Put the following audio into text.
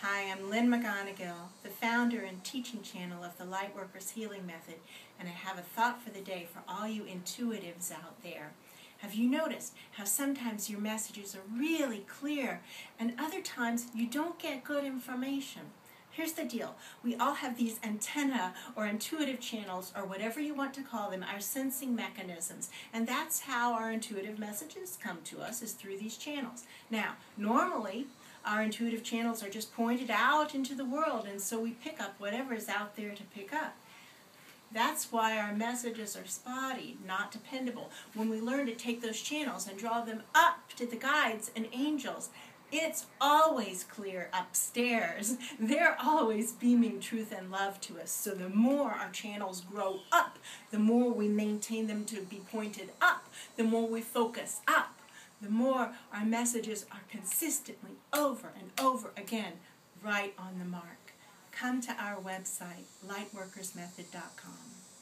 Hi, I'm Lynn McGonigal, the founder and teaching channel of the Lightworkers Healing Method, and I have a thought for the day for all you intuitives out there. Have you noticed how sometimes your messages are really clear and other times you don't get good information? Here's the deal. We all have these antenna or intuitive channels, or whatever you want to call them, our sensing mechanisms. And that's how our intuitive messages come to us, is through these channels. Now, normally, our intuitive channels are just pointed out into the world, and so we pick up whatever is out there to pick up. That's why our messages are spotty, not dependable. When we learn to take those channels and draw them up to the guides and angels, it's always clear upstairs. They're always beaming truth and love to us. So the more our channels grow up, the more we maintain them to be pointed up, the more we focus up, the more our messages are consistently over and over again right on the mark. Come to our website, lightworkersmethod.com.